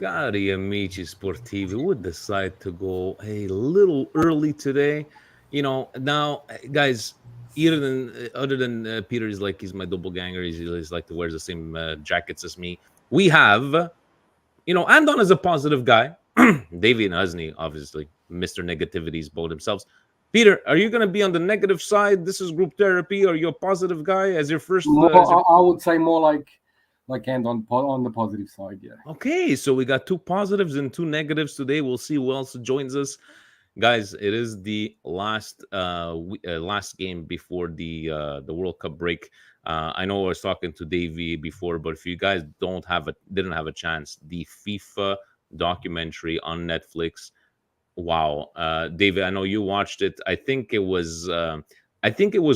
Cari amici sportivi, would decide to go a little early today. Now, guys, other than Peter is like he's my doppelganger. He's like to wears the same jackets as me. We have, Andon is a positive guy. Davey and Husney, obviously, Mr. Negativities, both themselves. Peter, are you going to be on the negative side? This is group therapy. Are you a positive guy as your first? I would say more and on the positive side, yeah. Okay, so we got two positives and two negatives today. We'll see who else joins us, guys. It is the last game before the World Cup break. I know I was talking to Davey before, but if you guys didn't have a chance, the FIFA documentary on Netflix. Wow, David, I know you watched it. I think it was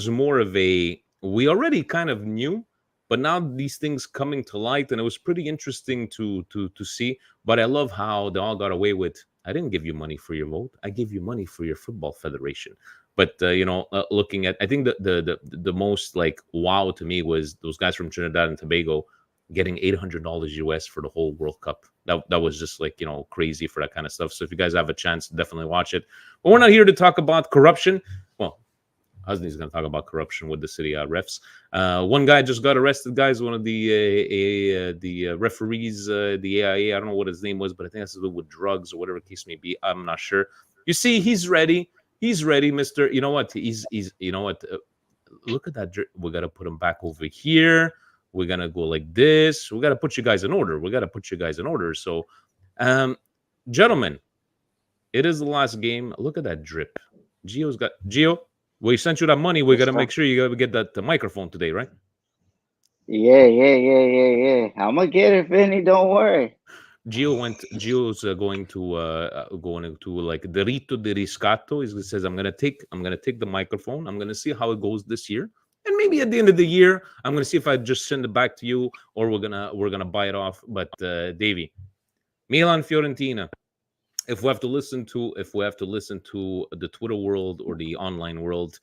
more of a we already kind of knew, but now these things coming to light, and it was pretty interesting to see. But I love how they all got away with. I didn't give you money for your vote. I gave you money for your football federation. But looking at, I think the most like wow to me was those guys from Trinidad and Tobago getting $800 US for the whole World Cup. That was just like crazy for that kind of stuff. So if you guys have a chance, definitely watch it. But we're not here to talk about corruption. Well, Husney's going to talk about corruption with the city refs. One guy just got arrested, guys. One of the referees, the AIA. I don't know what his name was, but I think that's to do with drugs or whatever the case may be. I'm not sure. You see, he's ready. He's ready, Mister. You know what? He's. You know what? Look at that. We got to put him back over here. We're going to go like this. We got to put you guys in order. So, gentlemen, it is the last game. Look at that drip. Gio, we sent you that money. We got to make sure you got to get that microphone today, right? Yeah. I'm gonna get it, Vinny. Don't worry. Gio's going to like the rito di riscatto. He says, I'm gonna take the microphone. I'm gonna see how it goes this year. And maybe at the end of the year, I'm gonna see if I just send it back to you or we're gonna buy it off. But Davey, Milan Fiorentina. If we have to listen to the Twitter world or the online world,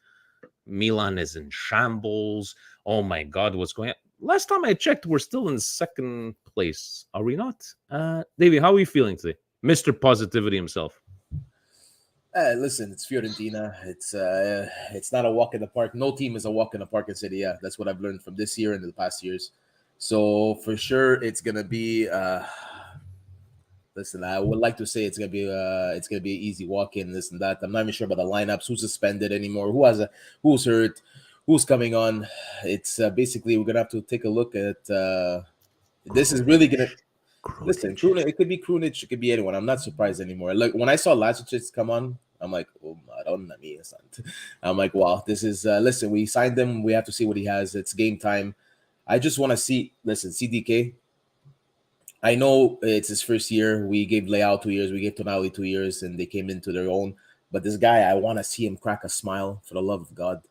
Milan is in shambles. Oh my God, what's going on? Last time I checked, we're still in second place. Are we not? Davey, how are you feeling today? Mr. Positivity himself. Listen, it's Fiorentina. It's not a walk in the park. No team is a walk in the park in City. Yeah, that's what I've learned from this year and the past years. So for sure, it's gonna be. Listen, I would like to say it's gonna be an easy walk in, this and that. I'm not even sure about the lineups, who's suspended anymore, who's hurt, who's coming on. It's basically we're gonna have to take a look at. This is really gonna. Listen, Krunic, it could be Krunic, it could be anyone. I'm not surprised anymore. Like when I saw Lacic come on, I'm like, oh, Madonna mia, sant. I'm like, wow, this is. Listen, we signed him. We have to see what he has. It's game time. I just want to see. Listen, CDK. I know it's his first year. We gave Leao 2 years. We gave Tonali 2 years, and they came into their own. But this guy, I want to see him crack a smile for the love of God.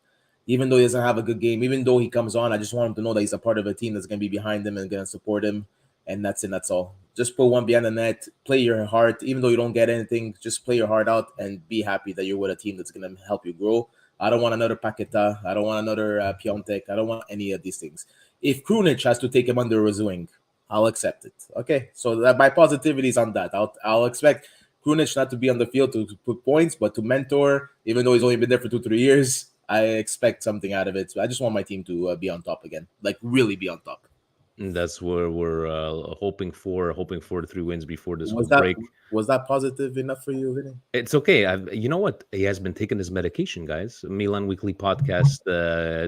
Even though he doesn't have a good game, even though he comes on, I just want him to know that he's a part of a team that's going to be behind him and going to support him. And that's it. That's all. Just put one behind the net. Play your heart. Even though you don't get anything, just play your heart out and be happy that you're with a team that's going to help you grow. I don't want another Paqueta. I don't want another Piontek. I don't want any of these things. If Krunic has to take him under his wing, I'll accept it. Okay, so that my positivity is on that. I'll expect Krunic not to be on the field to put points, but to mentor. Even though he's only been there for 2-3 years, I expect something out of it. So I just want my team to be on top again, like really be on top. That's where we're hoping for the 3 wins before this break. break. Was that positive enough for you, Vinny? It's okay. You know what? He has been taking his medication, guys. Milan Weekly Podcast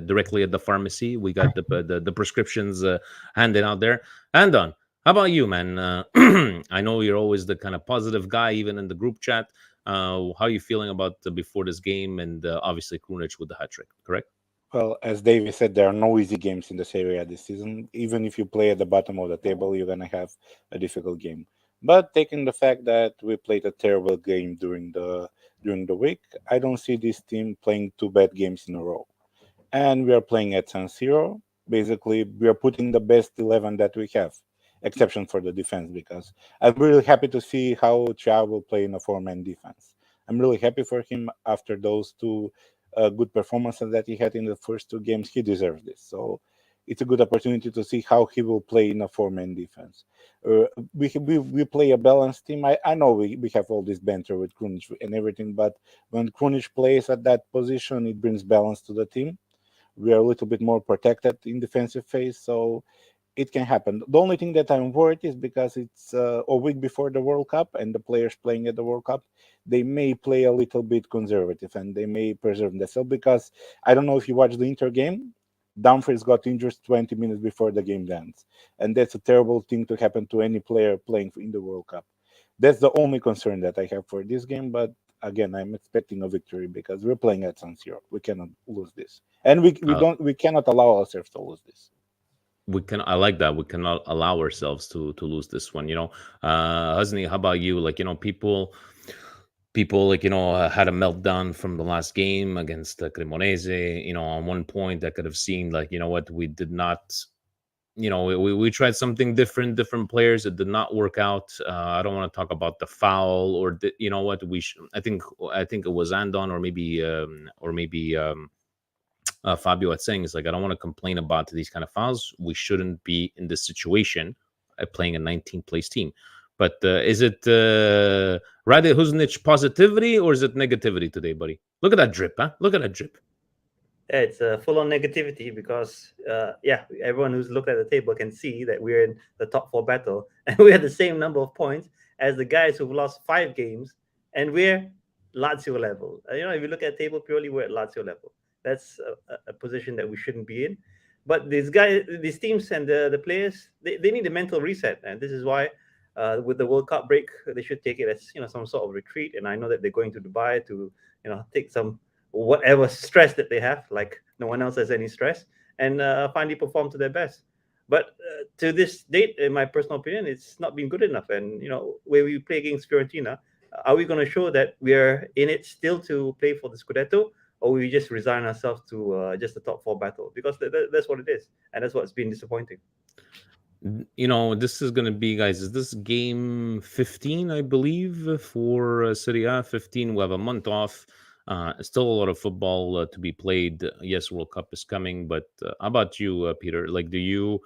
directly at the pharmacy. We got the prescriptions handed out there. Andon, how about you, man? I know you're always the kind of positive guy, even in the group chat. How are you feeling about before this game? And obviously Krunic with the hat trick, correct? Well, as David said, there are no easy games in the Serie A this season. Even if you play at the bottom of the table, you're going to have a difficult game. But taking the fact that we played a terrible game during the week, I don't see this team playing 2 bad games in a row. And we are playing at San Siro. Basically, we are putting the best 11 that we have, exception for the defense, because I'm really happy to see how Thiago will play in a 4-man defense. I'm really happy for him after those 2 good performances that he had in the first 2 games. He deserves this. So it's a good opportunity to see how he will play in a four-man defense. We play a balanced team. I know we have all this banter with Krunic and everything, but when Krunic plays at that position, it brings balance to the team. We are a little bit more protected in defensive phase, so it can happen. The only thing that I'm worried is because it's a week before the World Cup and the players playing at the World Cup, they may play a little bit conservative and they may preserve themselves. Because I don't know if you watched the Inter game, Dumfries got injured 20 minutes before the game ends, and that's a terrible thing to happen to any player playing in the World Cup. That's the only concern that I have for this game. But again, I'm expecting a victory because we're playing at San Siro. We cannot lose this, and we cannot allow ourselves to lose this. I like that. We cannot allow ourselves to lose this one. Husni, how about you? Like, people like had a meltdown from the last game against Cremonese. On one point I could have seen, like, what we did not. We tried something different players. It did not work out. I don't want to talk about the foul or what we. I think it was Andon or maybe Fabio was saying, is like, I don't want to complain about these kind of fouls. We shouldn't be in this situation playing a 19th place team. But is it Rade Huznic positivity or is it negativity today, buddy? Look at that drip, huh? Look at that drip. Yeah, it's full-on negativity because, everyone who's looked at the table can see that we're in the top 4 battle and we have the same number of points as the guys who've lost 5 games, and we're Lazio level. If you look at the table purely, we're at Lazio level. That's a position that we shouldn't be in. But these teams and the players, they need a mental reset, and this is why with the World Cup break, they should take it as some sort of retreat. And I know that they're going to Dubai to take some whatever stress that they have, like no one else has any stress, and finally perform to their best. But to this date, in my personal opinion, it's not been good enough. And where we play against Fiorentina, are we going to show that we are in it still to play for the Scudetto, or we just resign ourselves to just the top 4 battle? Because that's what it is, and that's what's been disappointing. This is going to be, guys, is this game 15, I believe, for Serie A? 15. We have a month off. Still a lot of football to be played. Yes, World Cup is coming, but how about you, Peter? Like, do you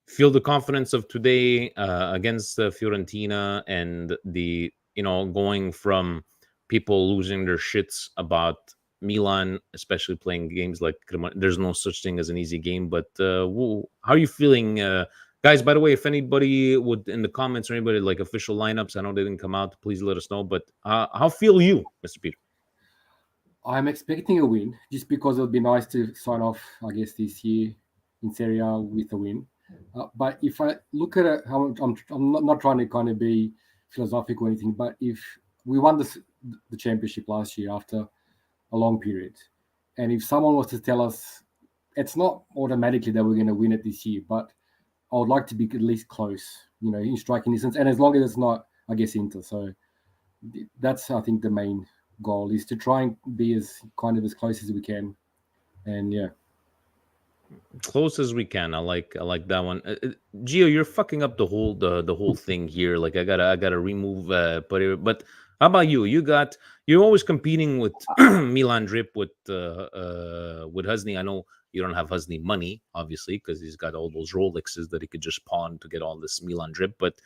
feel the confidence of today against Fiorentina and the going from people losing their shits about Milan, especially playing games like there's no such thing as an easy game, but how are you feeling, guys? By the way, if anybody would in the comments or anybody like official lineups, I know they didn't come out, please let us know. But how feel you, Mr. Peter? I'm expecting a win just because it would be nice to sign off, I guess, this year in Serie A with a win. But if I look at it, I'm not trying to kind of be philosophical or anything, but if we won the championship last year after a long period, and if someone was to tell us it's not automatically that we're going to win it this year, but I would like to be at least close, in striking distance, and as long as it's not, I guess, Inter. So that's, I think, the main goal is to try and be as close as we can, and close as we can. I like that one. Gio, you're fucking up the whole thing here. Like, I gotta remove but how about you? You're always competing with Milan Drip with Husney. I know you don't have Husney money, obviously, because he's got all those Rolexes that he could just pawn to get all this Milan Drip. But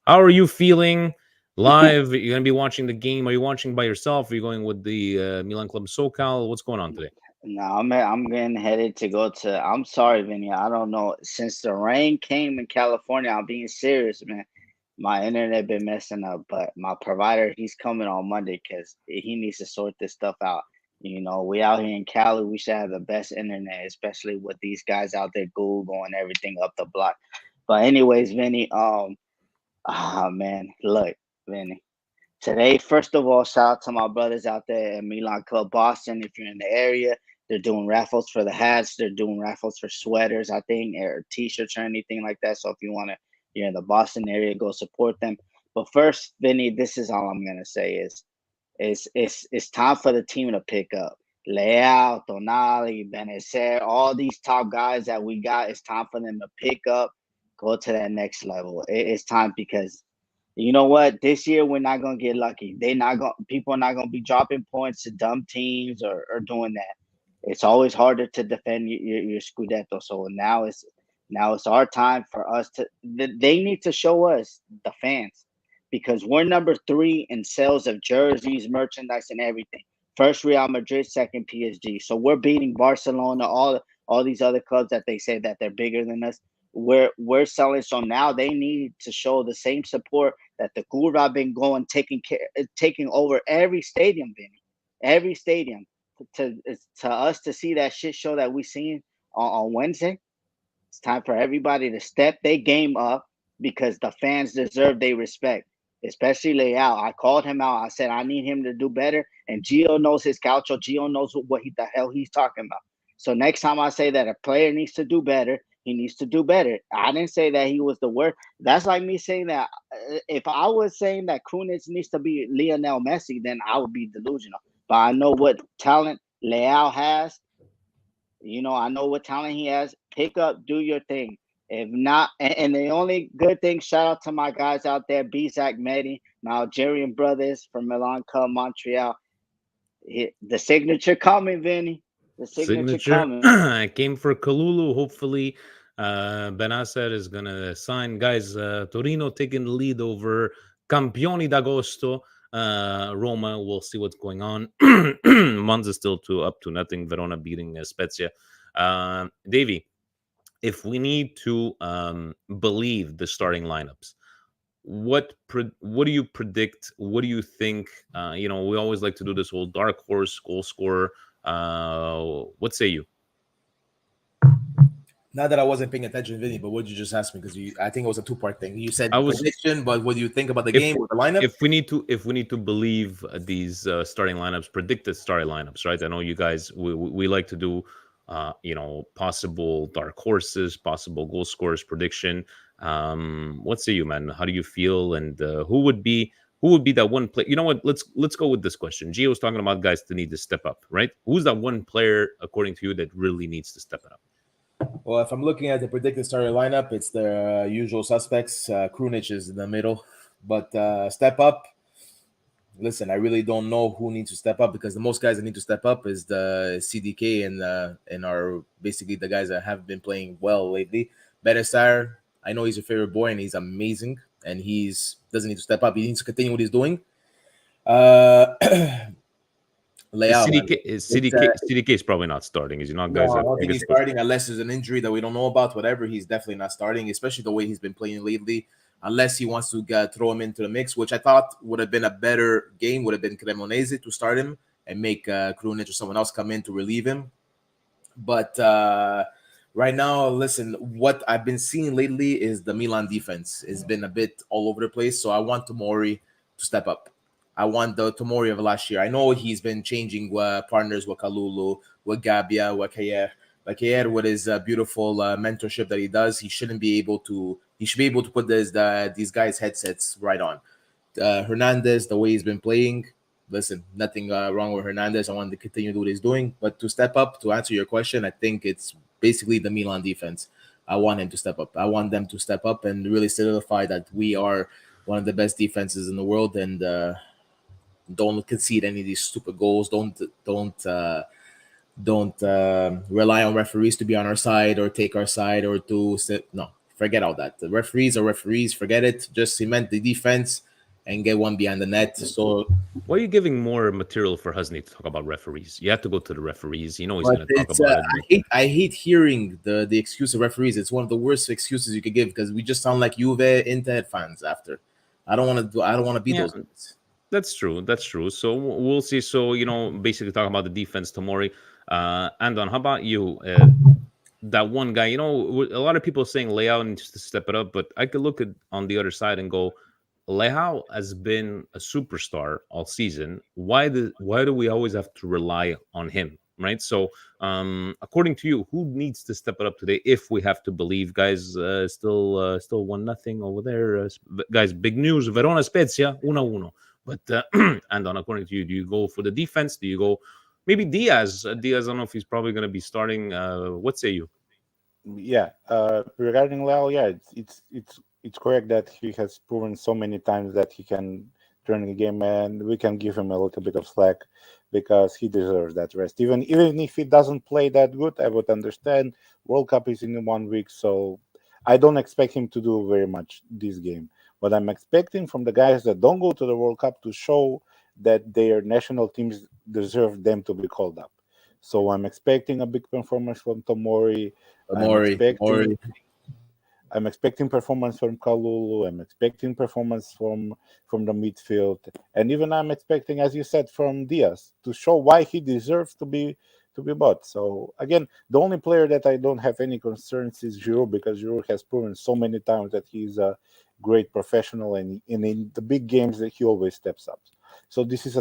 how are you feeling live? You're gonna be watching the game. Are you watching by yourself? Are you going with the Milan Club SoCal? What's going on today? No, I'm getting headed to go to. I'm sorry, Vinny. I don't know. Since the rain came in California, I'm being serious, man. My internet been messing up, but my provider, he's coming on Monday because he needs to sort this stuff out. We out here in Cali, we should have the best internet, especially with these guys out there Google and everything up the block. But anyways, Vinny, man, look, Vinny. Today, first of all, shout out to my brothers out there at Milan Club Boston. If you're in the area, they're doing raffles for the hats. They're doing raffles for sweaters, I think, or T-shirts or anything like that. So if you're in the Boston area, go support them. But first, Vinny, this is all I'm gonna say is it's time for the team to pick up. Leao, Tonali, Benacer, all these top guys that we got. It's time for them to pick up, go to that next level. It's time because you know what? This year we're not gonna get lucky. People are not gonna be dropping points to dumb teams or doing that. It's always harder to defend your Scudetto. So now it's our time for us to. They need to show us, the fans, because we're number 3 in sales of jerseys, merchandise, and everything. First Real Madrid, second PSG. So we're beating Barcelona, all these other clubs that they say that they're bigger than us. We're selling. So now they need to show the same support that the Gura been going, taking over every stadium, Vinny, every stadium. To us to see that shit show that we seen on Wednesday. It's time for everybody to step their game up because the fans deserve their respect, especially Leao. I called him out. I said I need him to do better, and Gio knows his calcio. Gio knows the hell he's talking about. So next time I say that a player needs to do better, he needs to do better. I didn't say that he was the worst. That's like me saying that if I was saying that Krunic needs to be Lionel Messi, then I would be delusional. But I know what talent Leao has. I know what talent he has. Pick up, do your thing. If not, and the only good thing, shout out to my guys out there, Bizak, Medi, my Algerian brothers from Milan Club, Montreal. The signature coming, Vinny. The signature coming. I came for Kalulu. Hopefully, Benasser is gonna sign. Guys, Torino taking the lead over Campioni d'Agosto. Roma, we'll see what's going on. Monza still up to nothing. Verona beating Spezia. Davey, if we need to believe the starting lineups, what do you predict? What do you think? We always like to do this whole dark horse goal scorer. What say you? Not that I wasn't paying attention, Vinny, but what did you just ask me? Because I think it was a 2-part thing. You said prediction, but what do you think about the game or the lineup? If we need to believe these starting lineups, predicted starting lineups, right? I know you guys we like to do possible dark horses, possible goal scorers prediction. What say you, man? How do you feel? And who would be that one player? You know what? Let's go with this question. Gio's talking about guys that need to step up, right? Who's that one player, according to you, that really needs to step it up? Well, if I'm looking at the predicted starting lineup, it's the usual suspects. Krunic is in the middle, but step up. Listen, I really don't know who needs to step up because the most guys that need to step up is the CDK and are basically the guys that have been playing well lately. Beresar, I know he's your favorite boy and he's amazing and doesn't need to step up. He needs to continue what he's doing. Leao, CDK is probably not starting. Is he not, guys? No, I don't think he's starting unless there's an injury that we don't know about. Whatever, he's definitely not starting, especially the way he's been playing lately. Unless he wants to throw him into the mix, which I thought would have been a better game, would have been Cremonese to start him and make Krunic or someone else come in to relieve him. But right now, listen, what I've been seeing lately is the Milan defense has been a bit all over the place. So I want Tomori to step up. I want the Tomori of last year. I know he's been changing partners with Kalulu, with Gabbia, with Kayer. Like Kayer, with his beautiful mentorship that he does, he should be able to put these guys' headsets right on. Hernandez, the way he's been playing, listen, nothing wrong with Hernandez. I want to continue to do what he's doing. But to step up, to answer your question, I think it's basically the Milan defense. I want him to step up. I want them to step up and really solidify that we are one of the best defenses in the world and don't concede any of these stupid goals. Don't rely on referees to be on our side or take our side or no, forget all that. The referees are referees. Forget it. Just cement the defense and get one behind the net. So why are you giving more material for Husney to talk about referees? You have to go to the referees. He's going to talk about it. I hate hearing the excuse of referees. It's one of the worst excuses you could give because we just sound like Juve Inter fans after. I don't want to be those ones. That's true. So we'll see. So, basically talking about the defense, Tomori. Andon, how about you? That one guy, a lot of people are saying Leao needs to step it up, but I could look at on the other side and go, Leao has been a superstar all season. Why do we always have to rely on him, right? So, according to you, who needs to step it up today? If we have to believe, guys, still 1-0 over there, guys. Big news: Verona Spezia 1-1. But Andon, according to you, do you go for the defense? Do you go maybe Diaz? Diaz, I don't know if he's probably going to be starting. What say you? Yeah, regarding Leao, yeah, it's correct that he has proven so many times that he can training game, and we can give him a little bit of slack because he deserves that rest. Even if he doesn't play that good, I would understand. World Cup is in 1 week, so I don't expect him to do very much this game. But I'm expecting from the guys that don't go to the World Cup to show that their national teams deserve them to be called up. So I'm expecting a big performance from Tomori. I'm expecting Tomori. I'm expecting performance from Kalulu. I'm expecting performance from the midfield, and even I'm expecting, as you said, from Diaz to show why he deserves to be bought. So again, the only player that I don't have any concerns is Giroud, because Giroud has proven so many times that he's a great professional, and in the big games that he always steps up. So this is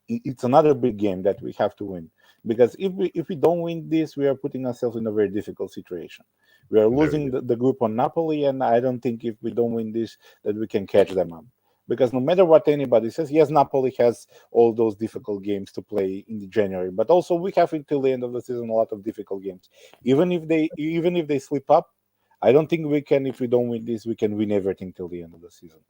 it's another big game that we have to win, because if we don't win this, we are putting ourselves in a very difficult situation. We are losing the group on Napoli, and I don't think if we don't win this that we can catch them up. Because no matter what anybody says, yes, Napoli has all those difficult games to play in January, but also we have until the end of the season a lot of difficult games. Even if they slip up, I don't think we can. If we don't win this, we can win everything till the end of the season.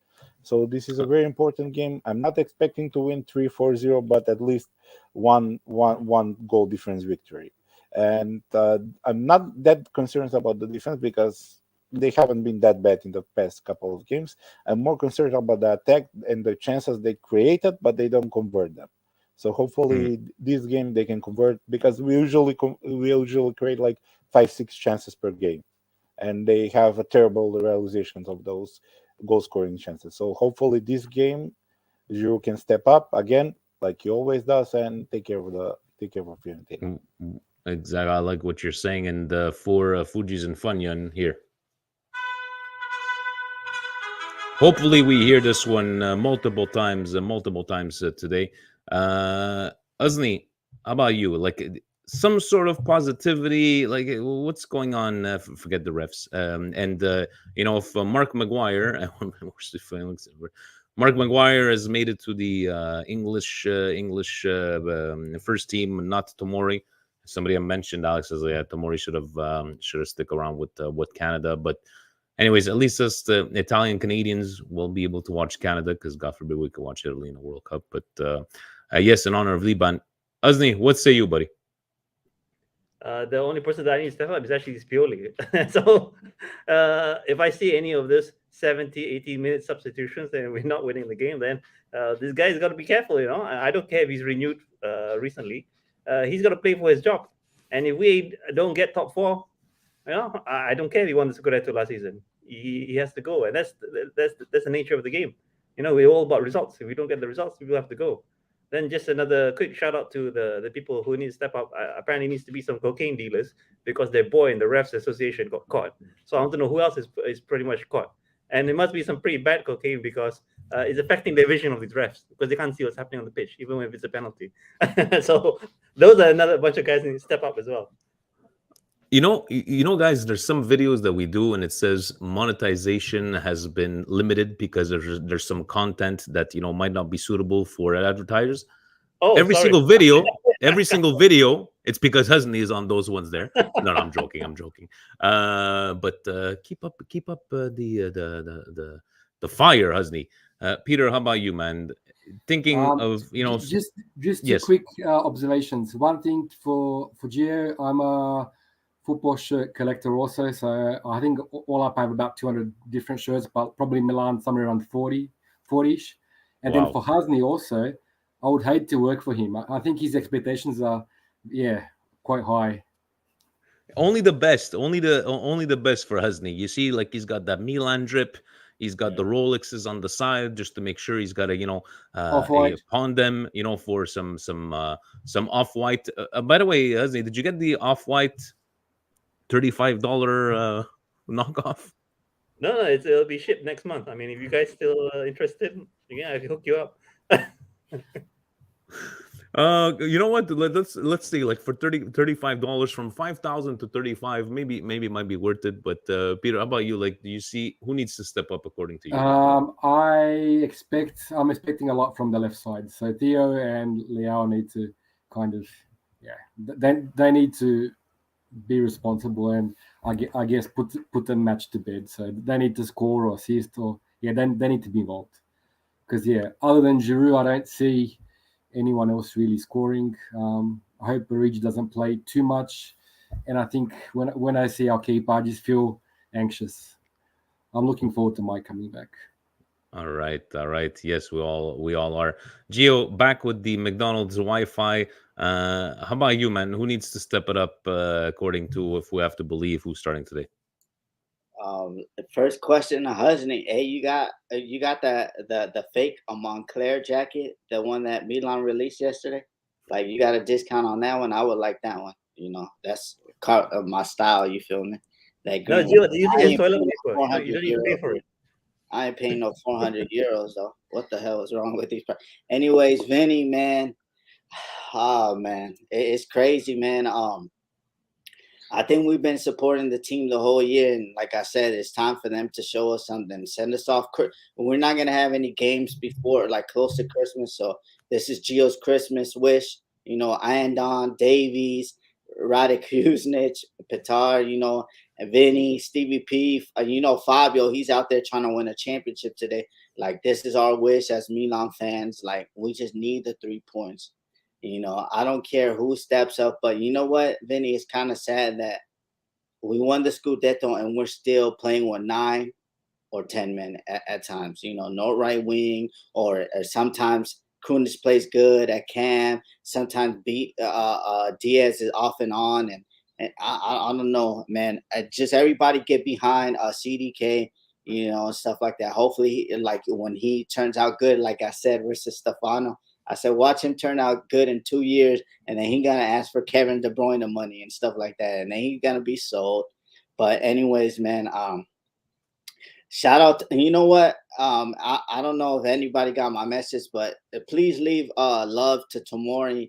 So this is a very important game. I'm not expecting to win 3-4-0, but at least one goal difference victory. And I'm not that concerned about the defense because they haven't been that bad in the past couple of games. I'm more concerned about the attack and the chances they created, but they don't convert them. So hopefully this game they can convert, because we usually create like 5-6 chances per game, and they have a terrible realizations of those goal scoring chances. So hopefully this game Giroud can step up again like he always does and take care of Fiorentina. Exactly. I like what you're saying. And for Fuji's and Funyan here. Hopefully we hear this one multiple times today. Uzni, how about you? Like some sort of positivity, like what's going on? Forget the refs. And if Mark Maguire, Mark Maguire has made it to the English first team, not Tomori. Somebody mentioned, Alex says, yeah, Tomori should have stick around with Canada, but. Anyways, at least us, the Italian Canadians, will be able to watch Canada, because God forbid we could watch Italy in the World Cup. But yes, in honor of Liban. Uzni, what say you, buddy? The only person that I need to step up is actually Spioli. So if I see any of this 70, 80-minute substitutions and we're not winning the game, then this guy's got to be careful, I don't care if he's renewed recently. He's got to play for his job. And if we don't get top 4, I don't care if he won the Scudetto last season. He has to go, and that's the nature of the game. We're all about results. If we don't get the results, we will have to go. Then just another quick shout out to the people who need to step up. Apparently, needs to be some cocaine dealers, because their boy in the refs association got caught. So I want to know who else is pretty much caught, and it must be some pretty bad cocaine, because it's affecting the vision of these refs, because they can't see what's happening on the pitch, even if it's a penalty. So those are another bunch of guys who need to step up as well. Guys, there's some videos that we do and it says monetization has been limited because there's some content that might not be suitable for advertisers. Every single video, it's because Husney is on those ones there. No, I'm joking. But keep up the fire, Husney. Peter, how about you, man? Thinking of just yes. quick observations. One thing for Gio, I'm a football shirt collector also, so I think all up I have about 200 different shirts, but probably Milan somewhere around 40-ish. And Wow. then for Husney also, I would hate to work for him. I think his expectations are quite high. Only the best for Husney. You see, like he's got that Milan drip. He's got the Rolexes on the side just to make sure he's got pawn them, for some off-white. By the way, Husney, did you get the off-white $35 knockoff? No, it'll be shipped next month. I mean, if you guys still interested, I can hook you up. You know what? Let's see. Like for $35 from 5,000 to 35, maybe it might be worth it. But Peter, how about you? Like, do you see who needs to step up according to you? I'm expecting a lot from the left side. So Theo and Leao need to kind of, they need to be responsible, and I guess put the match to bed. So they need to score or assist, or then they need to be involved, Because other than Giroud, I don't see anyone else really scoring. I hope Barigi doesn't play too much, and I think when I see our keeper, I just feel anxious. I'm looking forward to Mike coming back. All right. Yes, we all are. Gio, back with the McDonald's Wi-Fi. How about you, man? Who needs to step it up according to, if we have to believe, who's starting today? The first question, Husney. Hey, you got the fake Montclair jacket, the one that Milan released yesterday. Like, you got a discount on that one. I would like that one. That's my style. You feel me? That No, green Gio, one. do you I think it's ain't toilet paying no paper? You 400 don't need to pay for euros. it. I ain't paying no 400 euros though. What the hell is wrong with these? Anyways, Vinny, man. Oh man, it's crazy, man. I think we've been supporting the team the whole year, and like I said, it's time for them to show us something. Send us off. We're not gonna have any games before, like, close to Christmas, so this is Gio's Christmas wish. Andon, Davies, Radek Kuznic, Pitar, and Vinny, Stevie P, Fabio. He's out there trying to win a championship today. Like, this is our wish as Milan fans. Like, we just need the 3 points. I don't care who steps up, but you know what, Vinny, it's kind of sad that we won the Scudetto and we're still playing with 9 or 10 men at times. No right wing, or sometimes Kunis plays good at cam. Sometimes Diaz is off and on, and I don't know, man. Just everybody get behind CDK, and stuff like that. Hopefully, like, when he turns out good, like I said, versus Stefano. I said, watch him turn out good in 2 years, and then he's gonna ask for Kevin De Bruyne money and stuff like that, and then he's gonna be sold. But anyways, man, shout out. You know what? I don't know if anybody got my message, but please leave love to Tomori.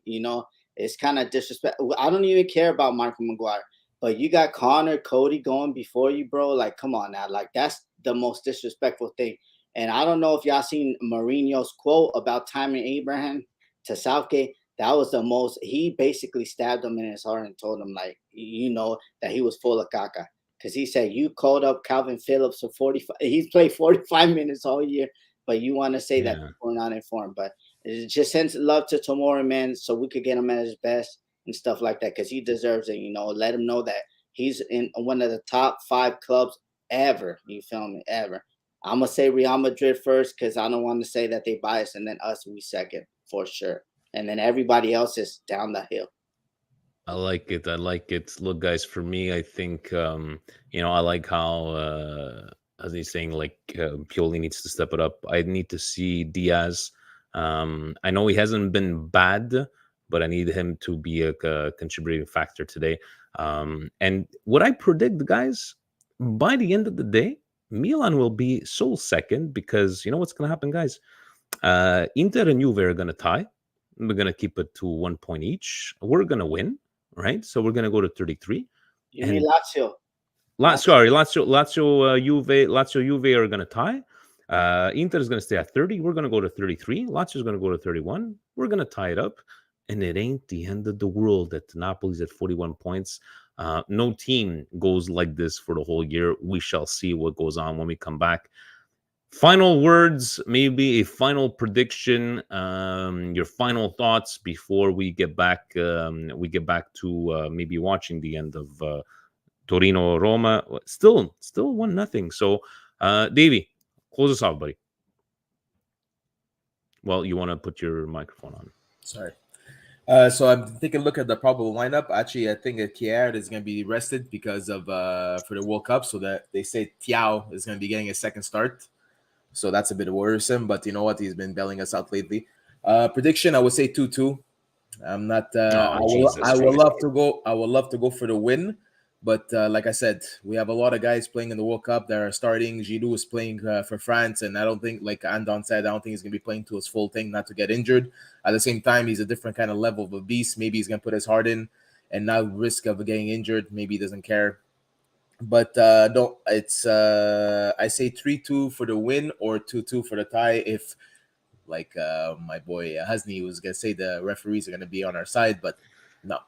It's kind of disrespectful. I don't even care about Michael Maguire, but you got Connor, Cody going before you, bro. Like, come on now. Like, that's the most disrespectful thing. And I don't know if y'all seen Mourinho's quote about Tammy Abraham to Southgate. That was the most. He basically stabbed him in his heart and told him, like, that he was full of caca. Because he said, you called up Calvin Phillips for 45. He's played 45 minutes all year, but you want to say that people are not informed. But it just sends love to Tomori, man, so we could get him at his best and stuff like that, because he deserves it. Let him know that he's in one of the top 5 clubs ever. You feel me? Ever. I'm going to say Real Madrid first, because I don't want to say that they bias, and then us, we second for sure. And then everybody else is down the hill. I like it. Look, guys, for me, I think I like how as he's saying, like, Pioli needs to step it up. I need to see Diaz. I know he hasn't been bad, but I need him to be a contributing factor today. And what I predict, guys, by the end of the day, Milan will be sole second, because you know what's going to happen, guys. Inter and Juve are going to tie. We're going to keep it to 1 point each. We're going to win, right? So we're going to go to 33. You mean Lazio? Lazio, Juve are going to tie. Inter is going to stay at 30. We're going to go to 33. Lazio is going to go to 31. We're going to tie it up. And it ain't the end of the world that Napoli's at 41 points. No team goes like this for the whole year. We shall see what goes on when we come back. Final words, maybe a final prediction, your final thoughts before we get back. To maybe watching the end of Torino Roma. Still 1-0. So, Davey, close us off, buddy. Well, you want to put your microphone on? Sorry. So I'm taking a look at the probable lineup. Actually, I think that Kier is going to be rested because of for the World Cup. So that they say Thiaw is going to be getting a second start. So that's a bit worrisome. But you know what? He's been bailing us out lately. Prediction: I would say 2-2. I'm not. I would love to go. I would love to go for the win. But like I said, we have a lot of guys playing in the World Cup that are starting. Giroud is playing for France, and I don't think, like Andon said, I don't think he's going to be playing to his full thing, not to get injured. At the same time, he's a different kind of level of a beast. Maybe he's going to put his heart in and not risk of getting injured. Maybe he doesn't care. But don't. It's I say 3-2 for the win or 2-2 for the tie. If like my boy Hasni was going to say, the referees are going to be on our side, but no.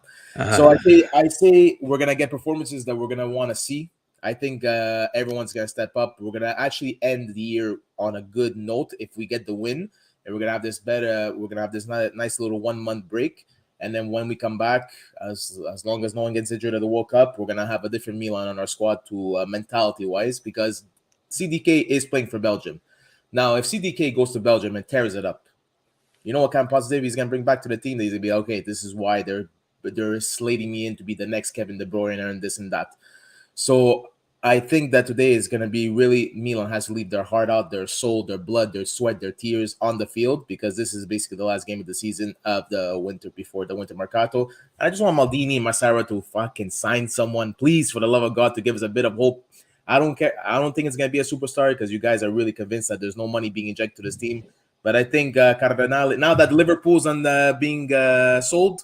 So I say we're gonna get performances that we're gonna want to see. I think everyone's gonna step up. We're gonna actually end the year on a good note if we get the win, and we're gonna have this nice little 1 month break. And then when we come back, as long as no one gets injured at the World Cup, we're gonna have a different Milan on our squad to mentality wise, because CDK is playing for Belgium. Now, if CDK goes to Belgium and tears it up, you know what kind of positivity he's gonna bring back to the team? He's gonna be okay. This is why they're slating me in to be the next Kevin De Bruyne and this and that. So I think that today is going to be really, Milan has to leave their heart out, their soul, their blood, their sweat, their tears on the field, because this is basically the last game of the season of the winter before the winter mercato. I just want Maldini and Massaro to fucking sign someone, please, for the love of God, to give us a bit of hope. I don't care. I don't think it's going to be a superstar, because you guys are really convinced that there's no money being injected to this team. But I think Cardinale, now that Liverpool's on being sold,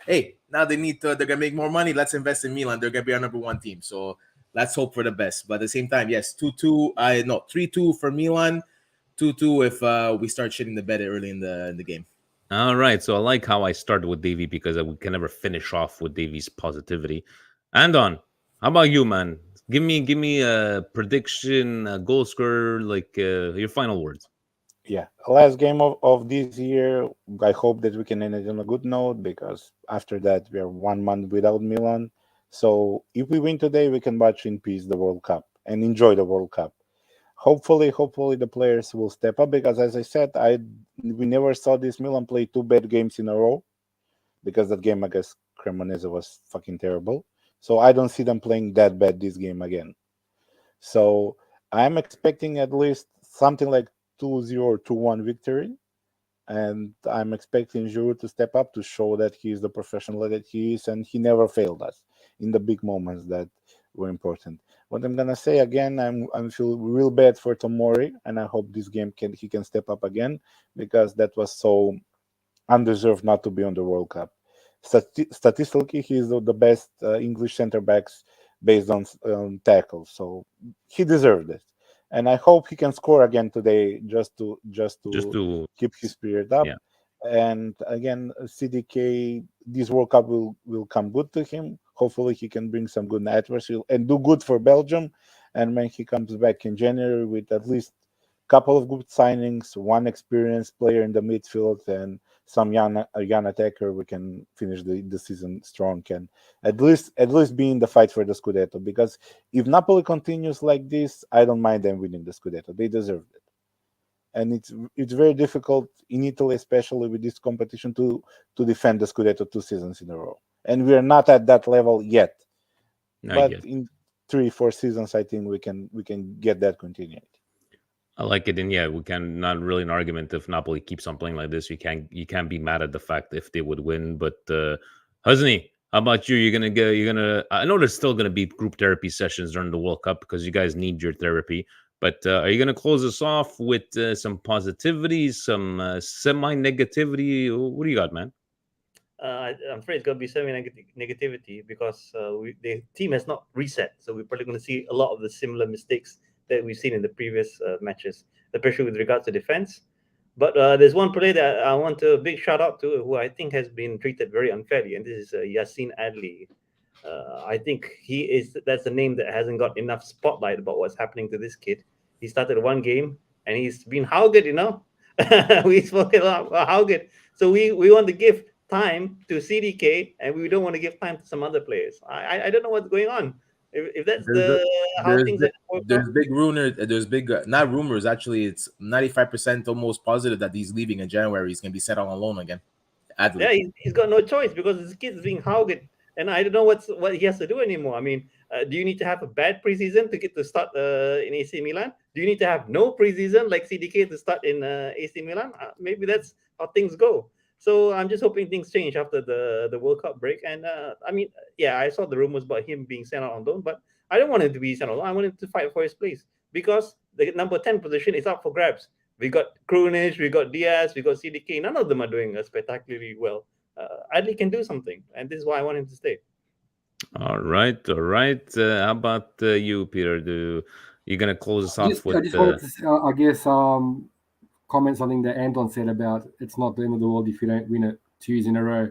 hey, now they're gonna make more money. Let's invest in Milan. They're gonna be our number one team. So let's hope for the best. But at the same time, yes, 2-2. 3-2 for Milan. 2-2 if we start shitting the bed early in the game. All right. So I like how I started with Davey, because we can never finish off with Davey's positivity. Andon, how about you, man? Give me a prediction, a goal scorer, like your final words. Yeah, last game of this year. I hope that we can end it on a good note, because after that we are 1 month without Milan. So if we win today, we can watch in peace the World Cup and enjoy the World Cup. Hopefully the players will step up, because as I said, we never saw this Milan play 2 bad games in a row, because that game against Cremonese was fucking terrible. So I don't see them playing that bad this game again. So I'm expecting at least something like 2-0 or 2-1 victory. And I'm expecting Giroud to step up to show that he is the professional that he is, and he never failed us in the big moments that were important. What I'm gonna say again, I'm feel real bad for Tomori, and I hope this game he can step up again, because that was so undeserved not to be on the World Cup. Statistically, he is the best English center backs based on tackles, so he deserved it. And I hope he can score again today, just to keep his spirit up. Yeah. And again, CDK, this World Cup will come good to him. Hopefully, he can bring some good adversity and do good for Belgium. And when he comes back in January with at least a couple of good signings, one experienced player in the midfield, and some young attacker, we can finish the season strong and at least be in the fight for the Scudetto. Because if Napoli continues like this, I don't mind them winning the Scudetto. They deserve it. And it's very difficult in Italy, especially with this competition, to defend the Scudetto 2 seasons in a row. And we are not at that level yet. In 3-4 seasons, I think we can get that continuity. I like it, and yeah, we can not really an argument if Napoli keeps on playing like this. You can't be mad at the fact if they would win. But Husney, how about you? You're gonna. I know there's still gonna be group therapy sessions during the World Cup, because you guys need your therapy. But are you gonna close us off with some positivity, some semi-negativity? What do you got, man? I'm afraid it's going to be negativity, because the team has not reset. So we're probably going to see a lot of the similar mistakes that we've seen in the previous matches, especially with regards to defense. But there's one player that I want to big shout out to, who I think has been treated very unfairly, and this is Yacine Adli. I think that's the name that hasn't got enough spotlight about what's happening to this kid. He started one game and he's been how good, we spoke a lot about how good. So we want to give time to CDK, and we don't want to give time to some other players. I don't know what's going on. If that's there's big rumors. There's big not rumors. Actually, it's 95% almost positive that he's leaving in January. He's gonna be set on a loan again. Adley. Yeah, he's got no choice, because his kid's being hounded, and I don't know what he has to do anymore. I mean, do you need to have a bad preseason to get to start in AC Milan? Do you need to have no preseason like CDK to start in AC Milan? Maybe that's how things go. So I'm just hoping things change after the World Cup break. And I mean, yeah, I saw the rumors about him being sent out on loan, but I don't want him to be sent out on loan. I want him to fight for his place, because the number 10 position is up for grabs. We got Krunic, we got Diaz, we got CDK. None of them are doing spectacularly well. Adli can do something, and this is why I want him to stay. All right. How about you, Peter? You're gonna close us off with? I just wanted to, I guess, comment something that Anton said about it's not the end of the world if you don't win it 2 years in a row.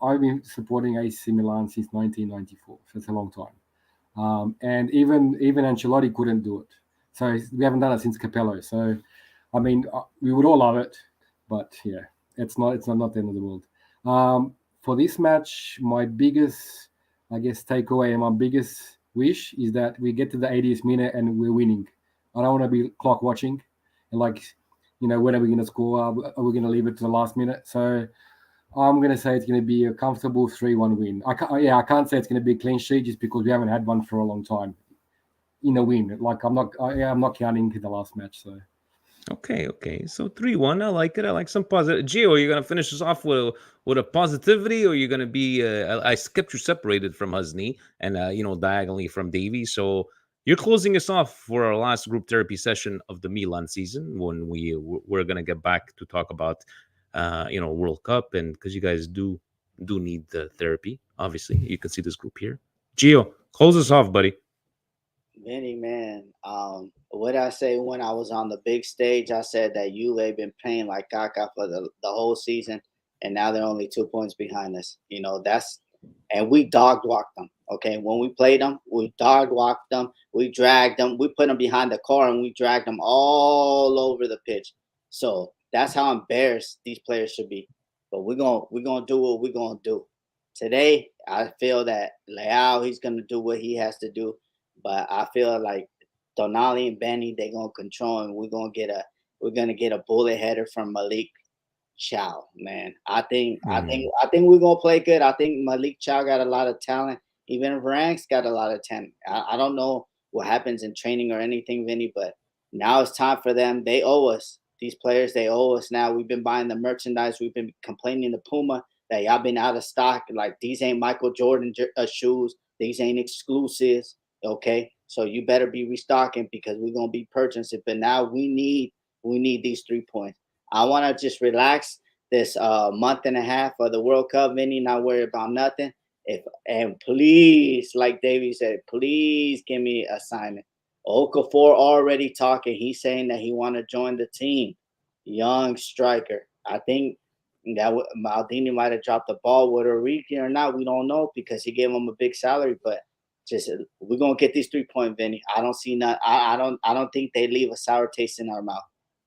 I've been supporting AC Milan since 1994, so it's a long time. And even Ancelotti couldn't do it. So we haven't done it since Capello. So, I mean, we would all love it, but yeah, it's not the end of the world. For this match, my biggest, I guess, takeaway and my biggest wish is that we get to the 80th minute and we're winning. I don't want to be clock watching and like, when are we going to score? Are we going to leave it to the last minute? So I'm going to say it's going to be a comfortable 3-1 win. I can't say it's going to be a clean sheet just because we haven't had one for a long time in a win. Like I'm not counting the last match. So Okay. So 3-1. I like it. I like some positive. Gio, you're gonna finish us off with a positivity, or you're gonna be? I kept you separated from Husney and diagonally from Davey. So you're closing us off for our last group therapy session of the Milan season, when we're gonna get back to talk about World Cup, and because you guys do need the therapy. Obviously, you can see this group here. Gio, close us off, buddy. Vinny, man, what did I say when I was on the big stage? I said that Juve been playing like Kaka for the whole season, and now they're only 2 points behind us. And we dog walked them. Okay, when we played them, we dog walked them. We dragged them. We put them behind the car, and we dragged them all over the pitch. So that's how embarrassed these players should be. But we're gonna do what we're gonna do. Today, I feel that Leao, he's gonna do what he has to do. But I feel like Donali and Benny, they're gonna control, and we're gonna get a bullet header from Malik Chow, man. I think we're gonna play good. I think Malik Chow got a lot of talent. Even Varank's got a lot of talent. I don't know what happens in training or anything, Vinny, but now it's time for them. They owe us. These players, they owe us now. We've been buying the merchandise. We've been complaining to Puma that y'all been out of stock. Like, these ain't Michael Jordan shoes. These ain't exclusives. Okay, so you better be restocking because we're gonna be purchasing. But now we need these 3 points. I want to just relax this month and a half of the World Cup, Vinny. Not worry about nothing. And please, like Davey said, please give me an assignment. Okafor already talking. He's saying that he want to join the team. Young striker. I think that Maldini might have dropped the ball with Origi or not. We don't know because he gave him a big salary, but. We're gonna get these 3 points, Vinny. I don't see none. I don't think they leave a sour taste in our mouth.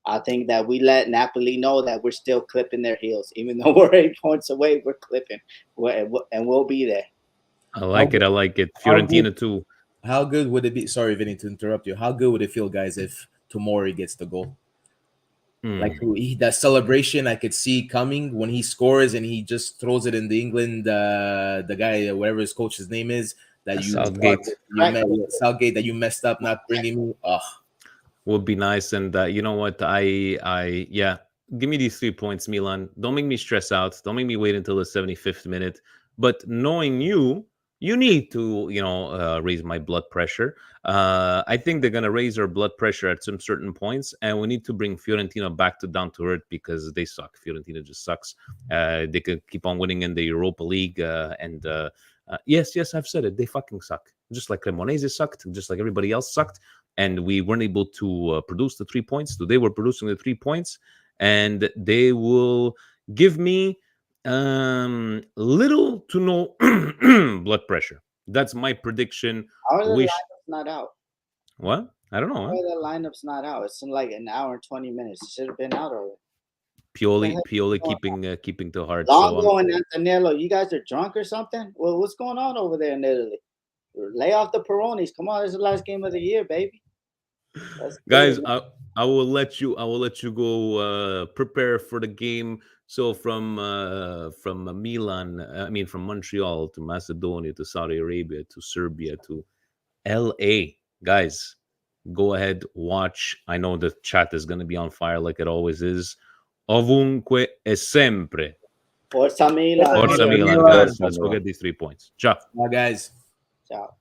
I think that we let Napoli know that we're still clipping their heels, even though we're 8 points away. We're clipping, and we'll be there. I like it. Fiorentina too. How good would it be? Sorry, Vinny, to interrupt you. How good would it feel, guys, if Tomori gets the goal? Like that celebration, I could see coming when he scores and he just throws it in the England, the guy, whatever his coach's name is, that Southgate, that you messed up not bringing me. Would be nice. And you know what? Yeah, give me these 3 points, Milan. Don't make me stress out. Don't make me wait until the 75th minute. But knowing you need to, raise my blood pressure. I think they're going to raise our blood pressure at some certain points. And we need to bring Fiorentina back to down to earth because they suck. Fiorentina just sucks. They could keep on winning in the Europa League. Yes, I've said it. They fucking suck. Just like Cremonese sucked. Just like everybody else sucked. And we weren't able to produce the 3 points. So they were producing the 3 points. And they will give me little to no blood pressure. That's my prediction. How are the lineups not out? What? I don't know. How are the lineups not out? It's in like an hour and 20 minutes. It should have been out already. Pioli keeping to heart. Longo and Antonello, you guys are drunk or something? Well, what's going on over there in Italy? Lay off the Peronis. Come on, this is the last game of the year, baby. Guys, I will let you go prepare for the game. So from Milan, from Montreal to Macedonia to Saudi Arabia to Serbia to LA, guys, go ahead, watch. I know the chat is going to be on fire like it always is. Ovunque e sempre. Forza Milan. Forza Milan, guys. Let's go get these 3 points. Ciao. Bye, guys. Ciao.